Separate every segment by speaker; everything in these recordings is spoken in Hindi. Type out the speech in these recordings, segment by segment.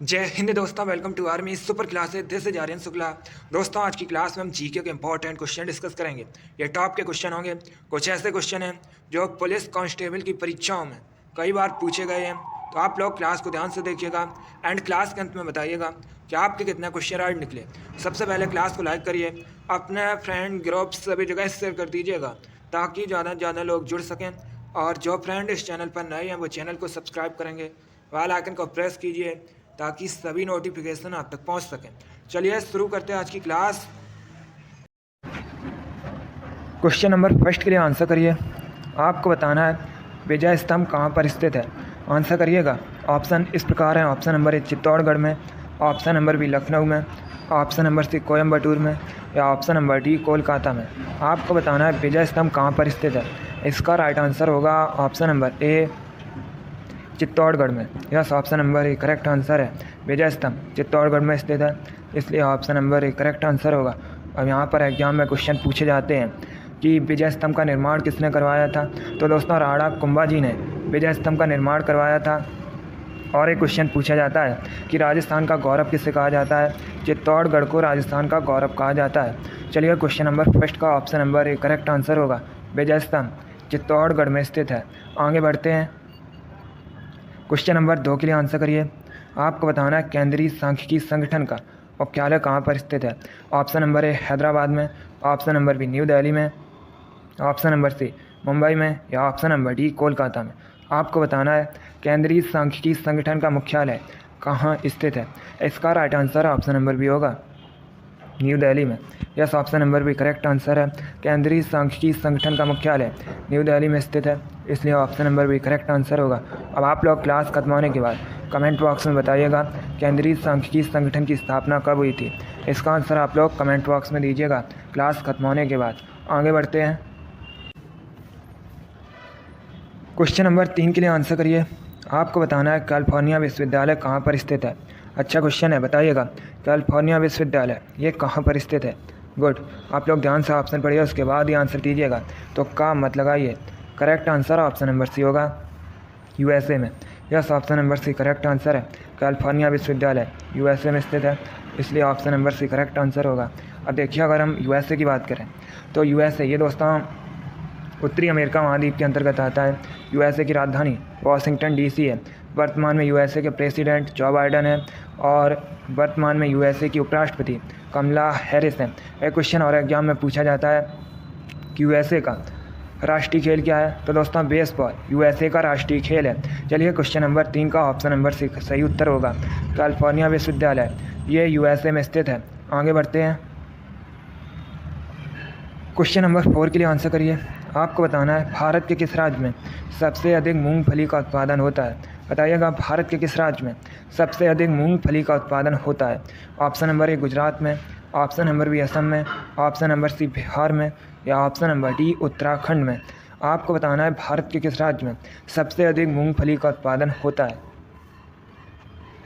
Speaker 1: जय हिंद दोस्तों, welcome to army super classes. This is Aryan Shukla. दोस्तों, आज की क्लास में हम जीके के इंपॉर्टेंट क्वेश्चन डिस्कस करेंगे। ये टॉप के क्वेश्चन होंगे। कुछ ऐसे क्वेश्चन हैं जो पुलिस कांस्टेबल की परीक्षाओं में कई बार पूछे गए हैं, तो आप लोग क्लास को ध्यान से देखिएगा एंड क्लास के अंत में बताइएगा कि आपके कितने क्वेश्चन आज निकले। सबसे पहले क्लास को लाइक करिए, अपने फ्रेंड ग्रुप सभी जगह शेयर कर दीजिएगा ताकि ज़्यादा से ज़्यादा लोग जुड़ सकें। और जो फ्रेंड इस चैनल पर नए हैं वो चैनल को सब्सक्राइब करेंगे, बेल आइकन को प्रेस कीजिए ताकि सभी नोटिफिकेशन आप तक पहुंच सकें। चलिए शुरू करते हैं आज की क्लास। क्वेश्चन नंबर फर्स्ट के लिए आंसर करिए। आपको बताना है विजय स्तंभ कहाँ पर स्थित है। आंसर करिएगा। ऑप्शन इस प्रकार हैं। ऑप्शन नंबर ए चित्तौड़गढ़ में, ऑप्शन नंबर बी लखनऊ में, ऑप्शन नंबर सी कोयम्बटूर में या ऑप्शन नंबर डी कोलकाता में। आपको बताना है विजय स्तंभ कहाँ पर स्थित है। इसका राइट आंसर होगा ऑप्शन नंबर ए चित्तौड़गढ़ में। Yes, option number A correct answer है। विजय स्तंभ चित्तौड़गढ़ में स्थित है, इसलिए option number A correct answer होगा। अब यहाँ पर एग्जाम में क्वेश्चन पूछे जाते हैं कि विजय स्तंभ का निर्माण किसने करवाया था। तो दोस्तों, राणा कुंभा जी ने विजय स्तंभ का निर्माण करवाया था। और एक क्वेश्चन पूछा जाता है कि राजस्थान का गौरव किसे कहा जाता है। चित्तौड़गढ़ को राजस्थान का गौरव कहा जाता है। चलिए, क्वेश्चन नंबर फर्स्ट का option number A correct answer होगा। विजय स्तंभ चित्तौड़गढ़ में स्थित है। आगे बढ़ते हैं। क्वेश्चन नंबर 2 के लिए आंसर करिए। आपको बताना है केंद्रीय सांख्यिकी संगठन का मुख्यालय कहाँ पर स्थित है। ऑप्शन नंबर ए हैदराबाद में, option number B New Delhi में, ऑप्शन नंबर सी मुंबई में या ऑप्शन नंबर डी कोलकाता में। आपको बताना है केंद्रीय सांख्यिकी संगठन का मुख्यालय कहाँ स्थित है। इसका right answer option number B होगा, न्यू दिल्ली में। Yes, option number B correct answer है। केंद्रीय सांख्यिकी संगठन का मुख्यालय न्यू दिल्ली में स्थित है, इसलिए option number B correct answer होगा। अब आप लोग क्लास खत्म होने के बाद कमेंट बॉक्स में बताइएगा केंद्रीय सांख्यिकी संगठन की स्थापना कब हुई थी। इसका आंसर आप लोग कमेंट बॉक्स में दीजिएगा क्लास खत्म होने के बाद। आगे बढ़ते हैं। क्वेश्चन नंबर 3 के लिए आंसर करिए। आपको बताना है कैलिफोर्निया विश्वविद्यालय कहाँ पर स्थित है। अच्छा क्वेश्चन है, बताइएगा कैलिफोर्निया विश्वविद्यालय ये कहाँ पर स्थित है। गुड, आप लोग ध्यान से ऑप्शन पढ़िए, उसके बाद ही आंसर दीजिएगा। तो का मत लगाइए। Correct answer option number C होगा, यूएसए में। Yes, option number C correct answer है। कैलिफोर्निया विश्वविद्यालय यूएसए में स्थित है, इसलिए option number C correct answer होगा। अब देखिए, अगर हम यूएसए की बात करें तो यूएसए ये दोस्तों उत्तरी अमेरिका महाद्वीप के अंतर्गत आता है। यूएसए की राजधानी वाशिंगटन डीसी है। वर्तमान में यूएसए के प्रेसिडेंट जो बाइडन है और वर्तमान में यूएसए की उपराष्ट्रपति कमला हैरिस हैं। एक क्वेश्चन और एग्जाम में पूछा जाता है कि यूएसए का राष्ट्रीय खेल क्या है। तो दोस्तों, बेसबॉल यूएसए का राष्ट्रीय खेल है। चलिए, क्वेश्चन नंबर 3 का ऑप्शन नंबर सी सही उत्तर होगा। कैलिफोर्निया विश्वविद्यालय ये यूएसए में स्थित है। आगे बढ़ते हैं। क्वेश्चन नंबर 4 के लिए आंसर करिए। आपको बताना है भारत के किस राज्य में सबसे अधिक मूंगफली का उत्पादन होता है। बताइएगा भारत के किस राज्य में सबसे अधिक मूंगफली का उत्पादन होता है। ऑप्शन नंबर ए गुजरात में, ऑप्शन नंबर बी असम में, ऑप्शन नंबर सी बिहार में या ऑप्शन नंबर डी उत्तराखंड में। आपको बताना है भारत के किस राज्य में सबसे अधिक मूंगफली का उत्पादन होता है।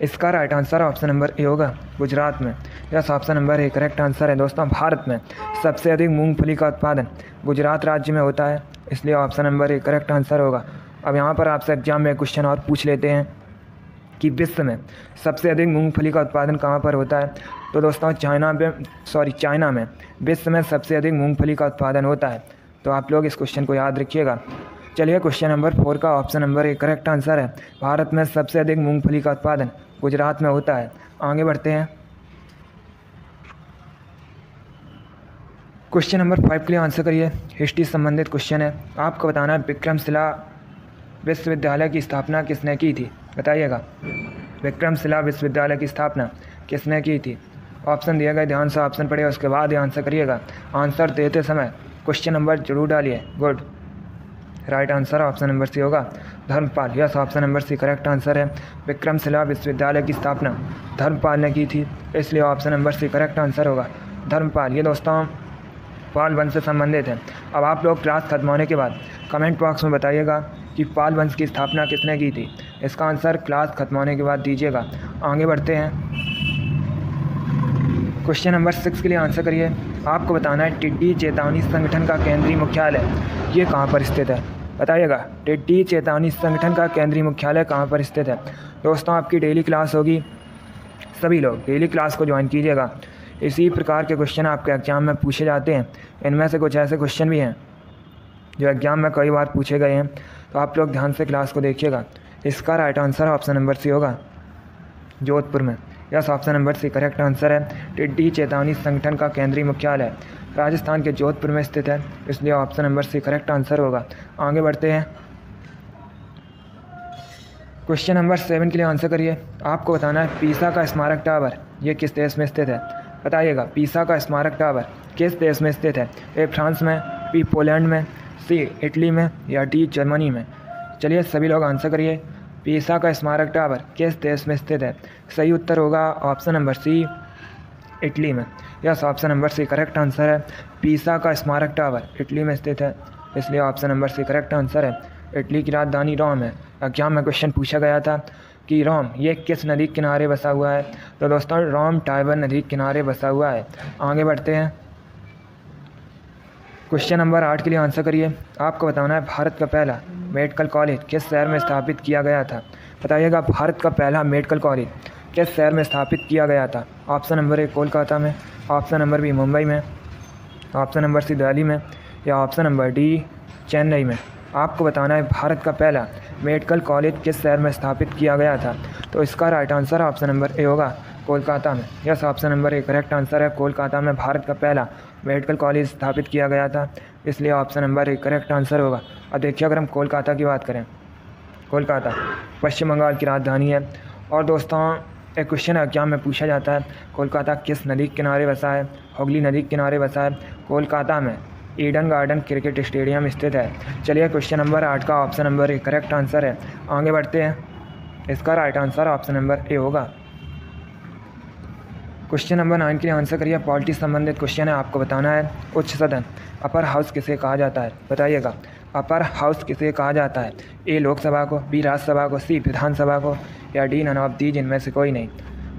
Speaker 1: इसका right answer option number A होगा, गुजरात में। Yes, option number A correct answer है। दोस्तों, भारत में सबसे अधिक मूंगफली का उत्पादन गुजरात राज्य में होता है, इसलिए option number A correct answer होगा। अब यहाँ पर आपसे एग्जाम में क्वेश्चन और पूछ लेते हैं कि विश्व में सबसे अधिक मूंगफली का उत्पादन कहाँ पर होता है। तो दोस्तों, चाइना में विश्व में सबसे अधिक मूंगफली का उत्पादन होता है। तो आप लोग इस क्वेश्चन को याद रखिएगा। चलिए, क्वेश्चन नंबर 4 का option number A correct answer है। भारत में सबसे अधिक मूंगफली का उत्पादन गुजरात में होता है। आगे बढ़ते हैं। क्वेश्चन नंबर 5 के लिए आंसर करिए। हिस्ट्री संबंधित क्वेश्चन है। आपको बताना है विक्रमशिला विश्वविद्यालय की स्थापना किसने की थी। बताइएगा विक्रमशिला विश्वविद्यालय की स्थापना किसने की थी। ऑप्शन दिए गए, ध्यान से ऑप्शन पढ़िए, उसके बाद ही आंसर करिएगा। आंसर देते समय क्वेश्चन नंबर जरूर डालिए। Good, right answer option number C होगा, Dharampal. Yes, option number C correct answer है। विक्रमशिला विश्वविद्यालय की स्थापना धर्मपाल ने की थी, इसलिए option number C correct answer होगा, धर्मपाल। ये दोस्तों पाल वंश से संबंधित है। अब आप लोग क्लास खत्म होने के बाद कमेंट बॉक्स में बताइएगा कि पाल वंश की स्थापना किसने की थी। इसका आंसर क्लास खत्म होने के बाद दीजिएगा। आगे बढ़ते हैं। क्वेश्चन नंबर 6 के लिए आंसर करिए। आपको बताना है टिड्डी चेतावनी संगठन का केंद्रीय मुख्यालय ये कहाँ पर स्थित है। बताइएगा टिड्डी चेतावनी संगठन का केंद्रीय मुख्यालय कहाँ पर स्थित है। दोस्तों, आपकी डेली क्लास होगी सभी लोग डेली क्लास को ज्वाइन कीजिएगा। इसी प्रकार के क्वेश्चन आपके एग्ज़ाम में पूछे जाते हैं। इनमें से कुछ ऐसे क्वेश्चन भी हैं जो एग्ज़ाम में कई बार पूछे गए हैं, तो आप लोग ध्यान से क्लास को देखिएगा। इसका right answer option number C होगा, जोधपुर में। Yes, option number C correct answer है। टिड्डी चेतावनी संगठन का केंद्रीय मुख्यालय राजस्थान के जोधपुर में स्थित है, इसलिए option number C correct answer होगा। आगे बढ़ते हैं। क्वेश्चन नंबर 7 के लिए आंसर करिए। आपको बताना है पीसा का स्मारक टावर ये किस देश में स्थित है। बताइएगा, पीसा का स्मारक टावर किस देश में स्थित है। ए फ्रांस में, बी पोलैंड में, सी इटली में, या डी जर्मनी में। चलिए सभी लोग आंसर करिए। पीसा का स्मारक टावर किस देश में स्थित है। सही उत्तर होगा ऑप्शन नंबर सी, इटली में। Yes, option number C correct answer है। पीसा का स्मारक टावर इटली में स्थित है, इसलिए option number C correct answer है। इटली की राजधानी रोम है। एग्जाम में क्वेश्चन पूछा गया था कि रोम ये किस नदी के किनारे बसा हुआ है। तो दोस्तों रोम टाइबर नदी के किनारे बसा हुआ है। आगे बढ़ते हैं। क्वेश्चन नंबर 8 के लिए आंसर करिए। आपको बताना है भारत का पहला मेडिकल कॉलेज किस शहर में स्थापित किया गया था। बताइएगा, भारत का पहला मेडिकल कॉलेज किस शहर में स्थापित किया गया था। ऑप्शन नंबर ए कोलकाता में, ऑप्शन नंबर बी मुंबई में, ऑप्शन नंबर सी दिल्ली में, या ऑप्शन नंबर डी चेन्नई में। आपको बताना है भारत का पहला मेडिकल कॉलेज किस शहर में स्थापित किया गया था। तो इसका right answer option number A होगा, कोलकाता में। Yes, option number A correct answer है। कोलकाता में भारत का पहला मेडिकल कॉलेज स्थापित किया गया था, इसलिए option number A correct answer होगा। अब देखिए, अगर हम कोलकाता की बात करें, कोलकाता पश्चिम बंगाल की राजधानी है। और दोस्तों एक क्वेश्चन एग्जाम में पूछा जाता है, कोलकाता किस नदी के किनारे बसा है। हुगली नदी के किनारे बसा है। कोलकाता में ईडन गार्डन क्रिकेट स्टेडियम स्थित है। चलिए क्वेश्चन नंबर 8 का option number A correct answer है। आगे बढ़ते हैं। इसका right answer option number A होगा। क्वेश्चन नंबर 9 के लिए आंसर करिए। पॉलिटी संबंधित क्वेश्चन है। आपको बताना है उच्च सदन अपर हाउस किसे कहा जाता है। बताइएगा, अपर हाउस किसे कहा जाता है। ए लोकसभा को, बी राज्यसभा को, सी विधानसभा को, या डी नन ऑफ दीज इनमें से कोई नहीं।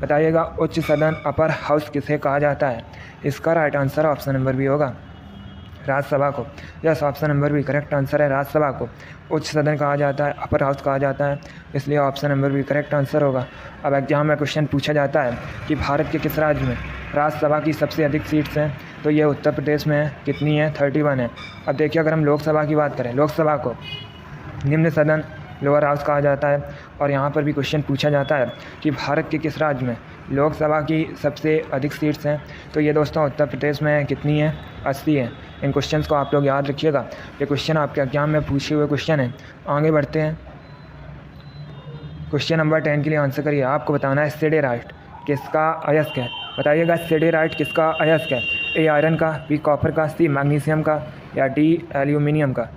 Speaker 1: बताइएगा, उच्च सदन अपर हाउस किसे कहा जाता है। इसका right answer option number B होगा, राज्यसभा को। Yes, option number B correct answer है। राज्यसभा को उच्च सदन कहा जाता है, अपर हाउस कहा जाता है, इसलिए option number B correct answer होगा। अब एग्जाम में क्वेश्चन पूछा जाता है कि भारत के किस राज्य में राज्यसभा की सबसे अधिक सीट्स हैं। तो ये उत्तर प्रदेश में है। कितनी है? 31 है। अब देखिए, अगर हम लोकसभा की बात करें, लोकसभा को निम्न सदन लोअर हाउस कहा जाता है। और यहाँ पर भी क्वेश्चन पूछा जाता है कि भारत के किस राज्य में लोकसभा की सबसे अधिक सीट्स हैं। तो ये दोस्तों उत्तर प्रदेश में कितनी है? 80 है। इन क्वेश्चंस को आप लोग याद रखिएगा, ये क्वेश्चन आपके एग्जाम में पूछे हुए क्वेश्चन हैं। आगे बढ़ते हैं। क्वेश्चन नंबर 10 के लिए आंसर करिए। आपको बताना है सिडेराइट किसका अयस्क है। बताइएगा, सिडेराइट किसका अयस्क है। ए आयरन का, बी कॉपर का, सी मैग्नीशियम का, या डी एल्यूमिनियम का।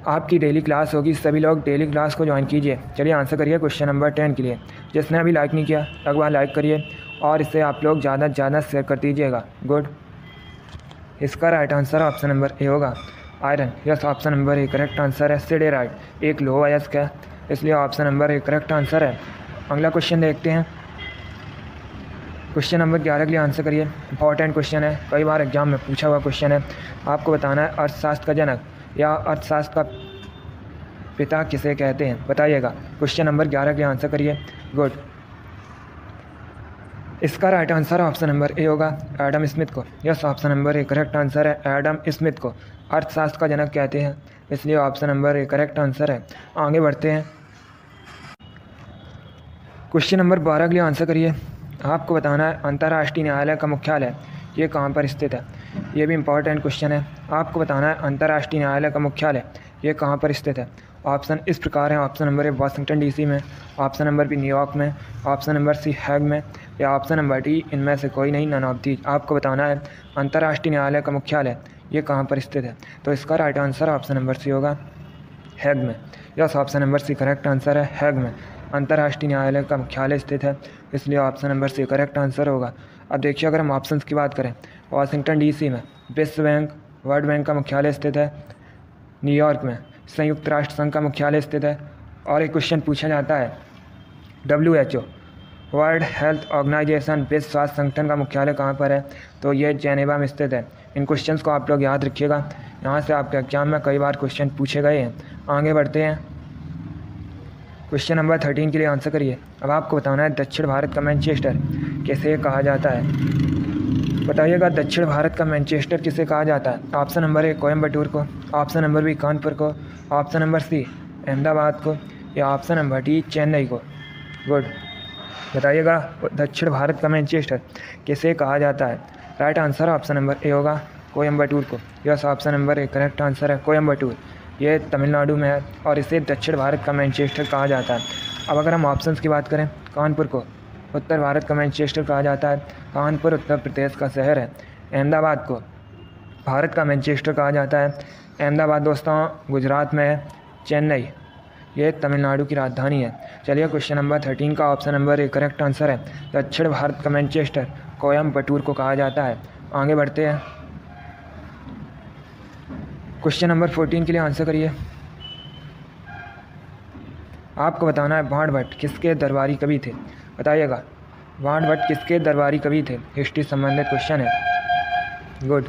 Speaker 1: आपकी डेली क्लास होगी, सभी लोग डेली क्लास को ज्वाइन कीजिए। चलिए आंसर करिए क्वेश्चन नंबर 10 के लिए। जिसने अभी लाइक नहीं किया एक बार लाइक करिए और इसे आप लोग ज़्यादा से ज़्यादा शेयर कर दीजिएगा। गुड। इसका right answer option number A होगा, iron. Yes, option number A correct answer है। सिडेराइट एक लोह अयस्क है, इसलिए option number A correct answer है। अगला क्वेश्चन देखते हैं। क्वेश्चन नंबर 11 के लिए आंसर करिए। इंपॉर्टेंट क्वेश्चन है, कई बार एग्जाम में पूछा हुआ क्वेश्चन है। आपको बताना है अर्थशास्त्र का जनक या अर्थशास्त्र का पिता किसे कहते हैं। बताइएगा, क्वेश्चन नंबर 11 के लिए आंसर करिए। गुड। इसका right answer option number A होगा, एडम स्मिथ को। Yes, option number A correct answer है। एडम स्मिथ को अर्थशास्त्र का जनक कहते हैं, इसलिए option number A correct answer है। आगे बढ़ते हैं। क्वेश्चन नंबर 12 के लिए आंसर करिए। आपको बताना है अंतर्राष्ट्रीय न्यायालय का मुख्यालय ये कहाँ पर स्थित है। ये भी इंपॉर्टेंट क्वेश्चन है। आपको बताना है अंतर्राष्ट्रीय न्यायालय का मुख्यालय ये कहाँ पर स्थित है। ऑप्शन इस प्रकार हैं। ऑप्शन नंबर ए वाशिंगटन डीसी में, ऑप्शन नंबर बी न्यूयॉर्क में, ऑप्शन नंबर सी हैग में, या ऑप्शन नंबर डी इनमें से कोई नहीं, नन ऑफ दीज। आपको बताना है अंतर्राष्ट्रीय न्यायालय का मुख्यालय ये कहाँ पर स्थित है। तो इसका right answer option number C होगा, हैग में। Yes, option number C correct answer है। हैग में अंतर्राष्ट्रीय न्यायालय का मुख्यालय स्थित है, इसलिए option number C correct answer होगा। अब देखिए, अगर हम ऑप्शंस की बात करें, वाशिंगटन डीसी में विश्व बैंक वर्ल्ड बैंक का मुख्यालय स्थित है, न्यूयॉर्क में संयुक्त राष्ट्र संघ का मुख्यालय स्थित है, और एक क्वेश्चन पूछा जाता है WHO वर्ल्ड हेल्थ ऑर्गेनाइजेशन विश्व स्वास्थ्य संगठन का मुख्यालय कहाँ पर है। तो ये जेनेवा में स्थित है। इन क्वेश्चंस को आप लोग याद रखिएगा, यहाँ से आपके एग्जाम में कई बार क्वेश्चन पूछे गए हैं। आगे बढ़ते हैं। क्वेश्चन नंबर 13 के लिए आंसर करिए। अब आपको बताना है दक्षिण भारत का मैनचेस्टर किसे कहा जाता है। बताइएगा दक्षिण भारत का मैनचेस्टर किसे कहा जाता है। ऑप्शन नंबर ए कोयम्बटूर को, ऑप्शन नंबर बी कानपुर को, ऑप्शन नंबर सी अहमदाबाद को, या ऑप्शन नंबर डी चेन्नई को। गुड। बताइएगा दक्षिण भारत का मैनचेस्टर किसे कहा जाता है। Right answer option number A होगा कोयम्बटूर को। Yes, option number A correct answer है कोयम्बटूर। ये तमिलनाडु में है और इसे दक्षिण भारत का मैनचेस्टर कहा जाता है। अब अगर हम ऑप्शंस की बात करें, कानपुर को उत्तर भारत का मैनचेस्टर कहा जाता है, कानपुर उत्तर प्रदेश का शहर है। अहमदाबाद को भारत का मैनचेस्टर कहा जाता है, अहमदाबाद दोस्तों गुजरात में है। चेन्नई ये तमिलनाडु की राजधानी है। चलिए क्वेश्चन नंबर 13 का option number A correct answer है दक्षिण भारत का मैनचेस्टर कोयम्बटूर को कहा जाता है। आगे बढ़ते हैं। क्वेश्चन नंबर 14 के लिए आंसर करिए। आपको बताना है बाणभट्ट किसके दरबारी कवि थे। बताइएगा बाणभट्ट किसके दरबारी कवि थे। हिस्ट्री संबंधित क्वेश्चन है। गुड।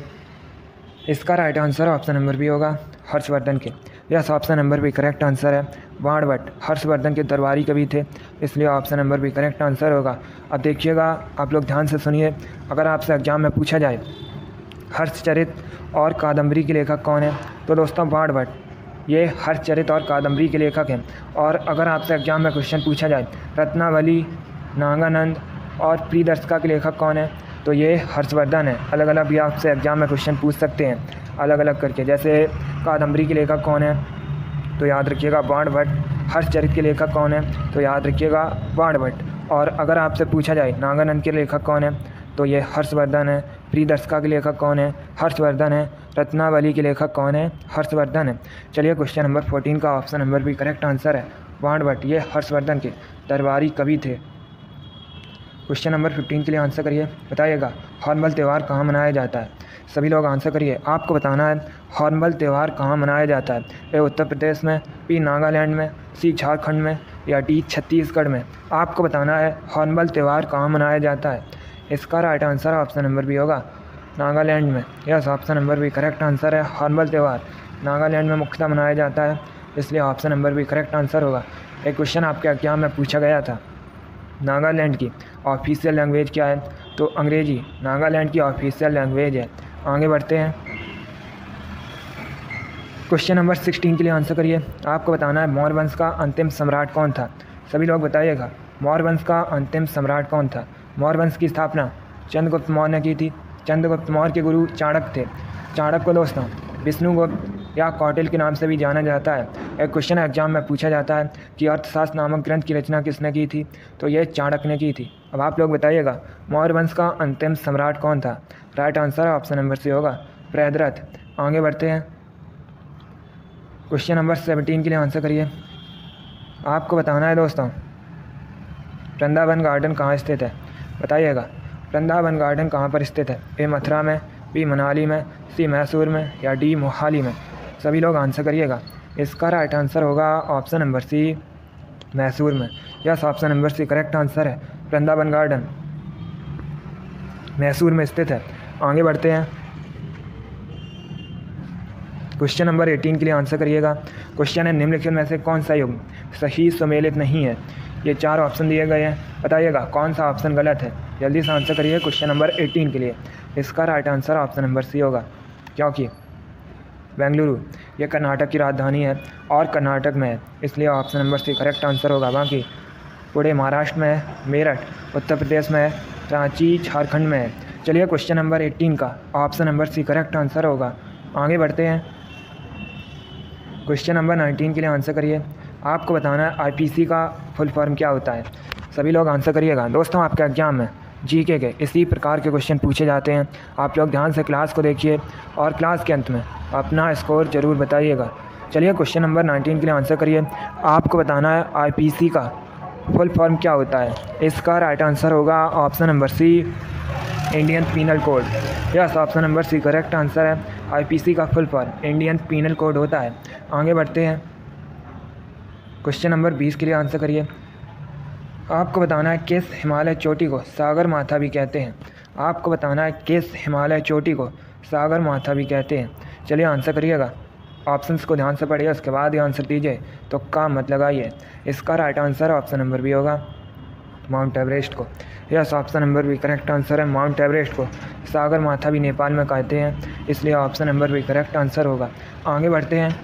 Speaker 1: इसका right answer option number B होगा हर्षवर्धन के। Yes, option number B correct answer है। बाणभट्ट हर्षवर्धन के दरबारी कवि थे, इसलिए option number B correct answer होगा। अब देखिएगा, आप लोग ध्यान से सुनिए। अगर आपसे एग्जाम में पूछा जाए हर्षचरित और कादम्बरी के लेखक कौन है, तो दोस्तों बाणभट्ट ये हर्षचरित और कादम्बरी के लेखक हैं। और अगर आपसे एग्जाम में क्वेश्चन पूछा जाए रत्नावली, नागानंद और प्रियदर्शिका के लेखक कौन है, तो ये हर्षवर्धन है। अलग अलग भी आपसे एग्जाम में क्वेश्चन पूछ सकते हैं अलग अलग करके। जैसे कादम्बरी के लेखक कौन है, तो याद रखिएगा बाणभट्ट। हर्षचरित के लेखक कौन है, तो याद रखिएगा बाणभट्ट। और अगर आपसे पूछा जाए नागानंद के लेखक कौन है, तो ये हर्षवर्धन है। प्रियदर्शिका के लेखक कौन है, हर्षवर्धन है। रत्नावली के लेखक कौन है, हर्षवर्धन है। चलिए क्वेश्चन नंबर 14 का ऑप्शन नंबर भी करेक्ट आंसर है बाणभट्ट, ये हर्षवर्धन के दरबारी कवि थे। क्वेश्चन नंबर 15 के लिए आंसर करिए। बताइएगा हॉर्नबिल त्यौहार कहाँ मनाया जाता है। सभी लोग आंसर करिए। आपको बताना है हॉर्नबिल त्यौहार कहाँ मनाया जाता है। ए उत्तर प्रदेश में, बी नागालैंड में, सी झारखंड में, या डी छत्तीसगढ़ में। आपको बताना है हॉर्नबिल त्यौहार कहाँ मनाया जाता है। इसका right answer option number B होगा नागालैंड में। Yes, option number B correct answer है। हॉर्नबिल त्यौहार नागालैंड में मुख्यतः मनाया जाता है, इसलिए option number B correct answer होगा। एक क्वेश्चन आपके एग्जाम में पूछा गया था, नागालैंड की ऑफिशियल लैंग्वेज क्या है, तो अंग्रेजी नागालैंड की ऑफिशियल लैंग्वेज है। आगे बढ़ते हैं। क्वेश्चन नंबर 16 के लिए आंसर करिए। आपको बताना है मौर्य वंश का अंतिम सम्राट कौन था। सभी लोग बताइएगा मौर्य वंश का अंतिम सम्राट कौन था। मौर्य वंश की स्थापना चंद्रगुप्त मौर्य ने की थी। चंद्रगुप्त मौर्य के गुरु चाणक्य थे। चाणक्य को दोस्तों विष्णुगुप्त या कौटिल के नाम से भी जाना जाता है। एक क्वेश्चन एग्जाम में पूछा जाता है कि अर्थशास्त्र नामक ग्रंथ की रचना किसने की थी, तो यह चाणक्य ने की थी। अब आप लोग बताइएगा मौर्य वंश का अंतिम सम्राट कौन था। Right answer option number C होगा बृहद्रथ। आगे बढ़ते हैं। क्वेश्चन नंबर 17 के लिए आंसर करिए। आपको बताना है दोस्तों वृंदावन गार्डन कहाँ स्थित है। बताइएगा वृंदावन गार्डन कहाँ पर स्थित है। ए मथुरा में, बी मनाली में, सी मैसूर में, या डी मोहाली में। सभी लोग आंसर करिएगा। इसका राइट आंसर होगा ऑप्शन नंबर सी मैसूर में। Yes, option number C correct answer है। वृंदावन गार्डन मैसूर में स्थित है। आगे बढ़ते हैं। क्वेश्चन नंबर 18 के लिए आंसर करिएगा। क्वेश्चन है निम्नलिखित में से कौन सा युग्म सही सुमेलित नहीं है। ये 4 ऑप्शन दिए गए हैं। बताइएगा कौन सा ऑप्शन गलत है। जल्दी से आंसर करिए क्वेश्चन नंबर 18 के लिए। इसका right answer option number C होगा, क्योंकि बेंगलुरु ये कर्नाटक की राजधानी है और कर्नाटक में है, इसलिए option number C correct answer होगा। बाकी पुणे महाराष्ट्र में है, मेरठ उत्तर प्रदेश में है, रांची झारखंड में है। चलिए क्वेश्चन नंबर 18 का option number C correct answer होगा। आगे बढ़ते हैं। क्वेश्चन नंबर 19 के लिए आंसर करिए। आपको बताना है आईपीसी का फुल फॉर्म क्या होता है। सभी लोग आंसर करिएगा। दोस्तों आपके एग्जाम में जीके के इसी प्रकार के क्वेश्चन पूछे जाते हैं। आप लोग ध्यान से क्लास को देखिए और क्लास के अंत में अपना स्कोर ज़रूर बताइएगा। चलिए क्वेश्चन नंबर 19 के लिए आंसर करिए। आपको बताना है आईपीसी का फुल फॉर्म क्या होता है। इसका राइट आंसर होगा option number C Indian penal code. Yes, option number C correct answer है। आईपीसी का full form Indian penal code होता है। आगे बढ़ते हैं। क्वेश्चन नंबर 20 के लिए आंसर करिए। आपको बताना है किस हिमालय चोटी को सागर माथा भी कहते हैं। आपको बताना है किस हिमालय चोटी को सागर माथा भी कहते हैं। चलिए आंसर करिएगा। ऑप्शंस को ध्यान से पढ़िए, उसके बाद ही आंसर दीजिए। तो का मत लगाइए। इसका right answer option number B होगा, माउंट एवरेस्ट को। Yes, option number B correct answer है, माउंट एवरेस्ट को सागर माथा भी नेपाल में कहते हैं, इसलिए option number B correct answer होगा। आगे बढ़ते हैं।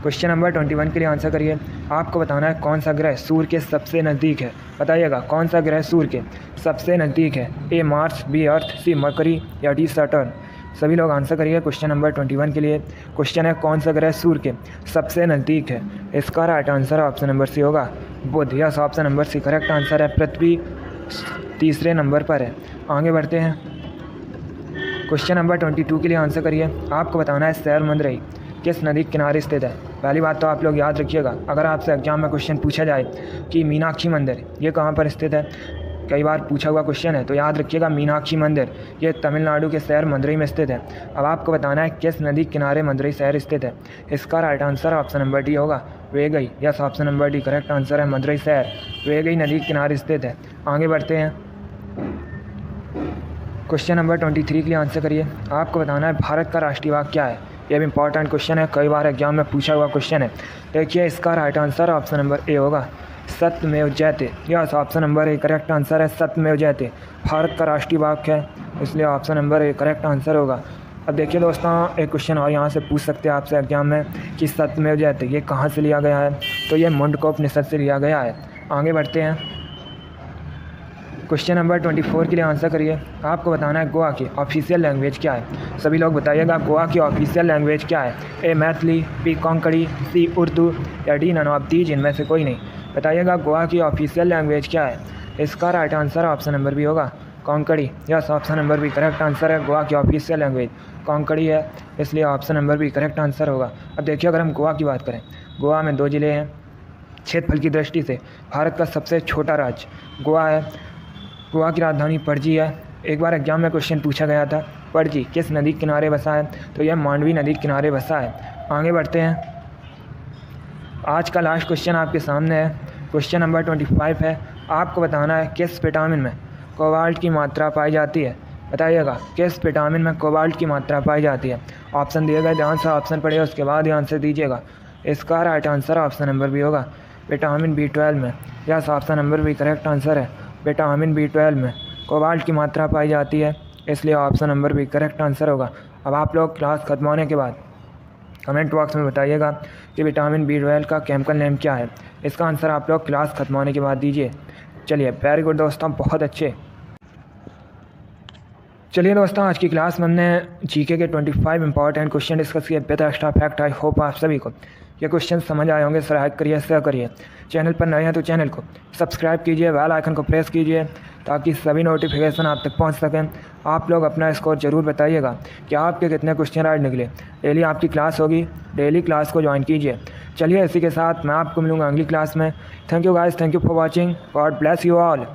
Speaker 1: क्वेश्चन नंबर 21 के लिए आंसर करिए। आपको बताना है कौन सा ग्रह सूर्य के सबसे नज़दीक है। बताइएगा कौन सा ग्रह सूर्य के सबसे नज़दीक है। A Mars, B earth, C Mercury या डी सैटर्न। सभी लोग आंसर करिए क्वेश्चन नंबर 21 के लिए। क्वेश्चन है कौन सा ग्रह सूर्य के सबसे नज़दीक है। इसका right answer option number C होगा, Budh. Yes, option number C correct answer है। पृथ्वी तीसरे नंबर पर है। आगे बढ़ते हैं। क्वेश्चन नंबर 22 के लिए आंसर करिए। आपको बताना है शहर मंदरई किस नदी के किनारे स्थित है। पहली बात तो आप लोग याद रखिएगा, अगर आपसे एग्जाम में क्वेश्चन पूछा जाए कि मीनाक्षी मंदिर ये कहाँ पर स्थित है, कई बार पूछा हुआ क्वेश्चन है, तो याद रखिएगा मीनाक्षी मंदिर ये तमिलनाडु के शहर मदुरई में स्थित है। अब आपको बताना है किस नदी के किनारे मदुरई शहर स्थित है। इसका right answer option number D होगा, Vaigai. Yes, option number D correct answer है, मदुरई शहर वेगई नदी के किनारे स्थित है। आगे बढ़ते हैं। क्वेश्चन नंबर 23 के लिए आंसर करिए। आपको बताना है भारत का राष्ट्रीय बाग क्या है। यह भी इंपॉर्टेंट क्वेश्चन है, कई बार एग्जाम में पूछा हुआ क्वेश्चन है। देखिए इसका right answer option number A होगा, सत्यमेव जयते। Yes, option number A correct answer है, सत्यमेव जयते भारत का राष्ट्रीय बाग है, इसलिए option number A correct answer होगा। अब देखिए दोस्तों, एक क्वेश्चन और यहाँ से पूछ सकते हैं आपसे एग्जाम में कि सत्यमेव जयते ये कहाँ से लिया गया है, तो ये मुंडकोपनिषद से लिया गया है। आगे बढ़ते हैं। क्वेश्चन नंबर 24 के लिए आंसर करिए। आपको बताना है गोवा की ऑफिशियल लैंग्वेज क्या है। सभी लोग बताइएगा गोवा की ऑफिशियल लैंग्वेज क्या है। ए मैथिली, बी कोंकणी, सी उर्दू या डी नन ऑफ दीज इनमें से कोई नहीं। बताइएगा गोवा की ऑफिशियल लैंग्वेज क्या है। इसका right answer option number B होगा, Konkani. Yes, option number B correct answer है, गोवा की ऑफिशियल लैंग्वेज कोंकणी है, इसलिए option number B correct answer होगा। अब देखिए अगर हम गोवा की बात करें, गोवा में 2 ज़िले हैं। क्षेत्रफल की दृष्टि से भारत का सबसे छोटा राज्य गोवा है। गोवा की राजधानी पणजी है। एक बार एग्जाम में क्वेश्चन पूछा गया था, पणजी किस नदी के किनारे बसा है, तो यह मांडवी नदी के किनारे बसा है। आगे बढ़ते हैं। आज का लास्ट क्वेश्चन आपके सामने है। क्वेश्चन नंबर 25 है। आपको बताना है किस विटामिन में कोबाल्ट की मात्रा पाई जाती है। बताइएगा किस विटामिन में कोबाल्ट की मात्रा पाई जाती है। ऑप्शन दिए गए, ध्यान से ऑप्शन पढ़िए, उसके बाद ही आंसर दीजिएगा। इसका right answer option number B होगा, विटामिन B12 में। Yes, option number B correct answer है, विटामिन B12 में कोबाल्ट की मात्रा पाई जाती है, इसलिए option number B correct answer होगा। अब आप लोग क्लास खत्म होने के बाद कमेंट बॉक्स में बताइएगा कि विटामिन B12 का केमिकल नेम क्या है। इसका आंसर आप लोग क्लास खत्म होने के बाद दीजिए। चलिए वेरी गुड दोस्तों, बहुत अच्छे। चलिए दोस्तों, आज की क्लास में हमने जीके के 25 इंपॉर्टेंट क्वेश्चन डिस्कस किए with extra fact. I hope आप सभी को ये क्वेश्चन समझ आए होंगे। लाइक करिए, शेयर करिए। चैनल पर नए हैं तो चैनल को सब्सक्राइब कीजिए, बेल आइकन को प्रेस कीजिए ताकि सभी नोटिफिकेशन आप तक पहुंच सकें। आप लोग अपना स्कोर ज़रूर बताइएगा कि आपके कितने क्वेश्चन राइट निकले। डेली आपकी क्लास होगी, डेली क्लास को ज्वाइन कीजिए। चलिए इसी के साथ मैं आपको मिलूँगा अगली क्लास में। Thank you guys, thank you for watching. God bless you all.